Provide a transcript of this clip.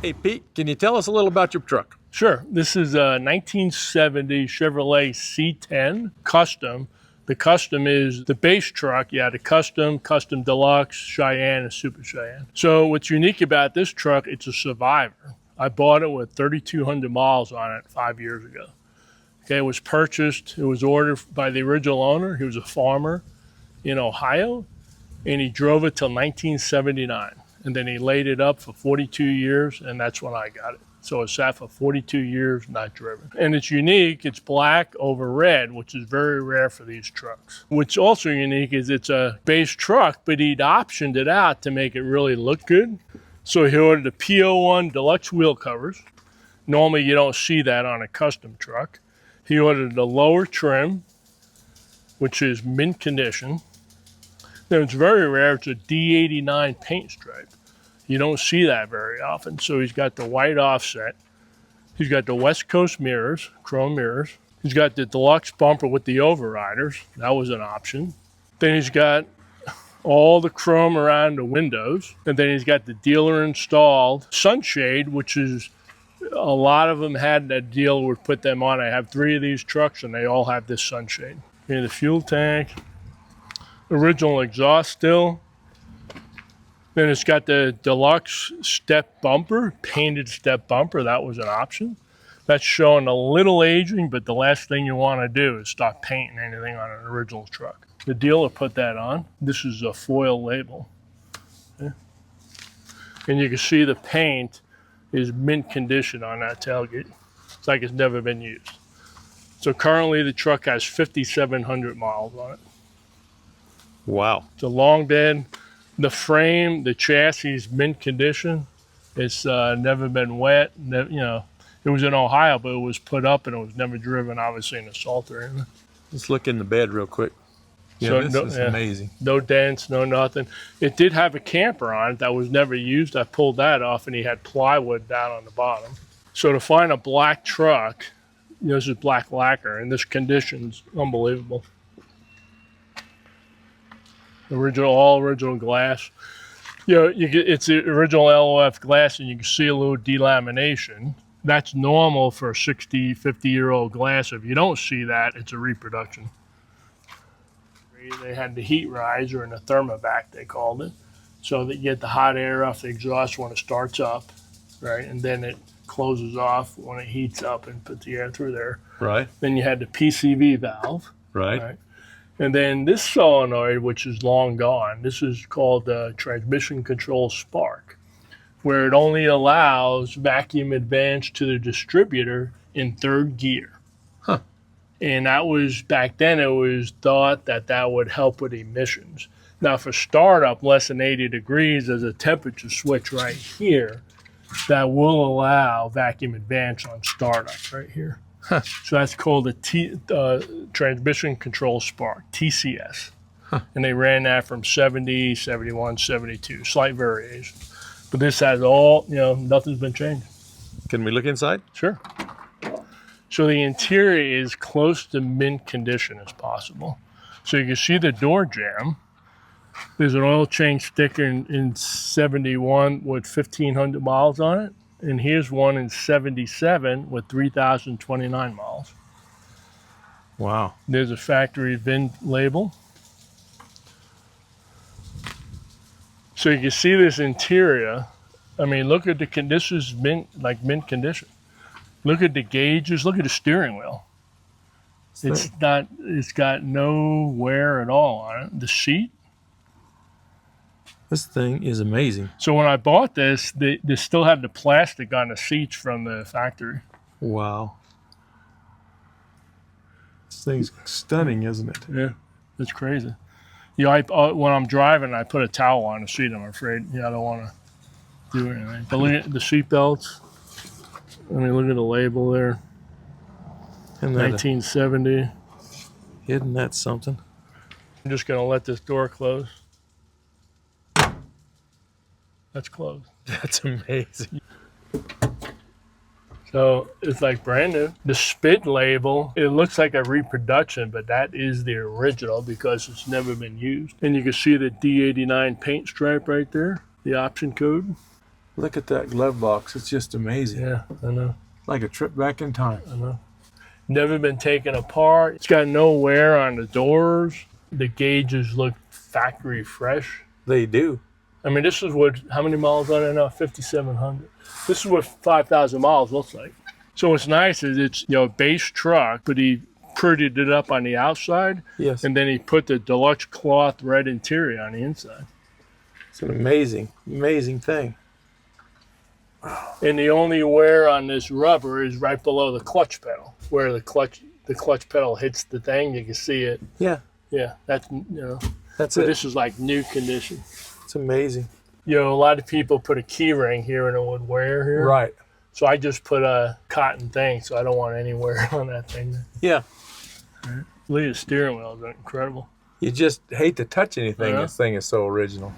Hey, Pete, can you tell us a little about your truck? Sure. This is a 1970 Chevrolet C10 Custom. The Custom is the base truck. Yeah, the Custom, Custom Deluxe, Cheyenne, and Super Cheyenne. So what's unique about this truck, it's a survivor. I bought it with 3,200 miles on it 5 years ago. Okay, it was purchased, it was ordered by the original owner. He was a farmer in Ohio, and he drove it till 1979. And then he laid it up for 42 years, and that's when I got it. So it sat for 42 years, not driven. And it's unique, it's black over red, which is very rare for these trucks. What's also unique is it's a base truck, but he'd optioned it out to make it really look good. So he ordered the P01 deluxe wheel covers. Normally you don't see that on a custom truck. He ordered the lower trim, which is mint condition. Then it's very rare, it's a D89 paint stripe. You don't see that very often. So he's got the white offset. He's got the West Coast mirrors, chrome mirrors. He's got the deluxe bumper with the overriders. That was an option. Then he's got all the chrome around the windows. And then he's got the dealer installed sunshade, which is a lot of them had that dealer would put them on. I have 3 of these trucks and they all have this sunshade. Okay, the fuel tank, original exhaust still. Then it's got the deluxe step bumper, painted step bumper. That was an option. That's showing a little aging, but the last thing you want to do is stop painting anything on an original truck. The dealer put that on. This is a foil label. Okay. And you can see the paint is mint condition on that tailgate. It's like it's never been used. So currently the truck has 5,700 miles on it. Wow. It's a long bed. The frame, the chassis is mint condition. It's never been wet. It was in Ohio, but it was put up and it was never driven, obviously, in a salt or anything. Let's look in the bed real quick. Yeah, so this is amazing. No dents, no nothing. It did have a camper on it that was never used. I pulled that off, and he had plywood down on the bottom. So to find a black truck, this is black lacquer, and this condition's unbelievable. All original glass. It's the original LOF glass, and you can see a little delamination. That's normal for a 60, 50-year-old glass. If you don't see that, it's a reproduction. They had the heat riser and the thermovac, they called it, so that you get the hot air off the exhaust when it starts up, right? And then it closes off when it heats up and puts the air through there. Right. Then you had the PCV valve. Right. And then this solenoid, which is long gone, this is called the transmission control spark, where it only allows vacuum advance to the distributor in 3rd gear. Huh. And that was, back then, it was thought that that would help with emissions. Now for startup, less than 80 degrees, there's a temperature switch right here that will allow vacuum advance on startup right here. Huh. So that's called a transmission control spark, TCS. Huh. And they ran that from 70, 71, 72, slight variation. But this has all, nothing's been changed. Can we look inside? Sure. So the interior is close to mint condition as possible. So you can see the door jamb. There's an oil change sticker in 71 with 1,500 miles on it. And here's one in 77 with 3,029 miles. Wow. There's a factory VIN label. So you can see this interior. I mean, look at this is mint condition. Look at the gauges, look at the steering wheel. It's got no wear at all on it. The seat. This thing is amazing. So when I bought this, they still had the plastic on the seats from the factory. Wow. This thing's stunning, isn't it? Yeah, it's crazy. When I'm driving, I put a towel on the seat. I'm afraid, I don't want to do anything. But look at the seat belts. I mean, look at the label there. 1970. Isn't that something? I'm just going to let this door close. That's closed. That's amazing. So it's like brand new. The SPID label, it looks like a reproduction, but that is the original because it's never been used. And you can see the D89 paint stripe right there, the option code. Look at that glove box. It's just amazing. Yeah, I know. Like a trip back in time. I know. Never been taken apart. It's got no wear on the doors. The gauges look factory fresh. They do. I mean, this is what, how many miles on it now? 5,700. This is what 5,000 miles looks like. So what's nice is it's, you know, a base truck, but he prettied it up on the outside. Yes. And then he put the deluxe cloth red interior on the inside. It's an amazing, amazing thing. And the only wear on this rubber is right below the clutch pedal, where the clutch pedal hits the thing. You can see it. Yeah. Yeah, that's, you know. That's but it. this is like new condition. It's amazing. You know, a lot of people put a key ring here and it would wear here. Right. So I just put a cotton thing, so I don't want any wear on that thing. Yeah. Look at the steering wheel, is incredible. You just hate to touch anything. This thing is so original.